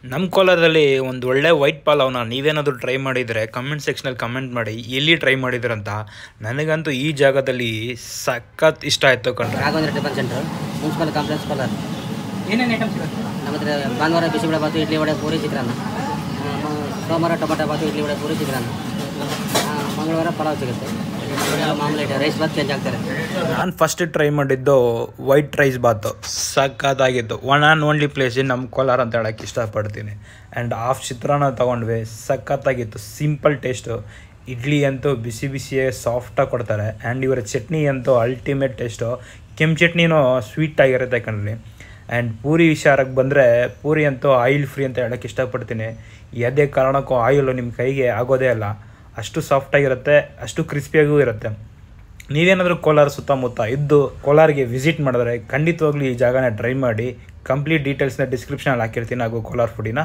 ನಮ್ಮ ಕೋಲಾರದಲ್ಲಿ ಒಂದು ಒಳ್ಳೆ ವೈಟ್ ಪಲಾವ್ನ ನೀವೇನಾದರೂ ಟ್ರೈ ಮಾಡಿದರೆ ಕಮೆಂಟ್ ಸೆಕ್ಷನಲ್ಲಿ ಕಮೆಂಟ್ ಮಾಡಿ ಎಲ್ಲಿ ಟ್ರೈ ಮಾಡಿದ್ರಂತ. ನನಗಂತೂ ಈ ಜಾಗದಲ್ಲಿ ಸಖತ್ ಇಷ್ಟ ಆಯಿತು ಕಣ್ಣ. Raghavendra tiffin centre, municipal complex, Kolar. ಏನೇನು ಐಟಮ್ಸ್ ಸಿಗುತ್ತೆ ನಮ್ಮ ಹತ್ರ ಭಾನುವಾರ ಬಿಸಿಬೇಳೆ ಬಾತು, ಇಡ್ಲಿ ವಡೆ, ಪೂರಿ, ಚಿತ್ರಾನ್ನ. ಸೋಮವಾರ ಟೊಮಾಟೊ ಬಾತು, ಇಡ್ಲಿ ವಡೆ, ಪೂರಿ, ಚಿತ್ರಾನ್ನ. ಮಂಗಳವಾರ ಪಲಾವ್ ಸಿಗುತ್ತೆ. ಮಾಮೂಲಿ ರೈಸ್ ಬಾತ್ ಚೇಂಜ್ ಆಗ್ತಾರೆ. ನಾನು ಫಸ್ಟ್ ಟ್ರೈ ಮಾಡಿದ್ದು ವೈಟ್ ರೈಸ್ ಬಾತು, ಸಖತ್ತಾಗಿತ್ತು. One and only place in ನಮ್ಮ ಕೋಲಾರ ಅಂತ ಹೇಳೋಕ್ಕೆ ಇಷ್ಟಪಡ್ತೀನಿ. ಆ್ಯಂಡ್ ಹಾಫ್ ಚಿತ್ರಾನ್ನ ತೊಗೊಂಡ್ವಿ, ಸಖತ್ತಾಗಿತ್ತು. Simple taste. ಇಡ್ಲಿ ಅಂತೂ ಬಿಸಿ ಬಿಸಿಯೇ ಸಾಫ್ಟಾಗಿ ಕೊಡ್ತಾರೆ. ಆ್ಯಂಡ್ ಇವರ ಚಟ್ನಿ ಅಂತೂ ಅಲ್ಟಿಮೇಟ್ ಟೇಸ್ಟು. ಕೆಂಪು ಚಟ್ನಿನೂ ಸ್ವೀಟಾಗಿರುತ್ತೆ ಕಣ್ರಿ. ಆ್ಯಂಡ್ ಪೂರಿ ವಿಚಾರಕ್ಕೆ ಬಂದರೆ ಪೂರಿ ಅಂತೂ ಆಯಿಲ್ ಫ್ರೀ ಅಂತ ಹೇಳೋಕ್ಕೆ ಇಷ್ಟಪಡ್ತೀನಿ. ಯಾವುದೇ ಕಾರಣಕ್ಕೂ ಆಯಿಲು ನಿಮ್ಮ ಕೈಗೆ ಆಗೋದೇ ಇಲ್ಲ. ಅಷ್ಟು ಸಾಫ್ಟಾಗಿರುತ್ತೆ, ಅಷ್ಟು ಕ್ರಿಸ್ಪಿಯಾಗೂ ಇರುತ್ತೆ. ನೀವೇನಾದರೂ ಕೋಲಾರ ಸುತ್ತಮುತ್ತ ಇದ್ದು ಕೋಲಾರಿಗೆ ವಿಸಿಟ್ ಮಾಡಿದ್ರೆ ಖಂಡಿತವಾಗ್ಲೂ ಈ ಜಾಗನ ಟ್ರೈ ಮಾಡಿ. ಕಂಪ್ಲೀಟ್ ಡೀಟೇಲ್ಸ್ನ ಡಿಸ್ಕ್ರಿಪ್ಷನಲ್ಲಿ ಹಾಕಿರ್ತೀನಿ, ಹಾಗೂ ಕೋಲಾರ ಫುಡಿನ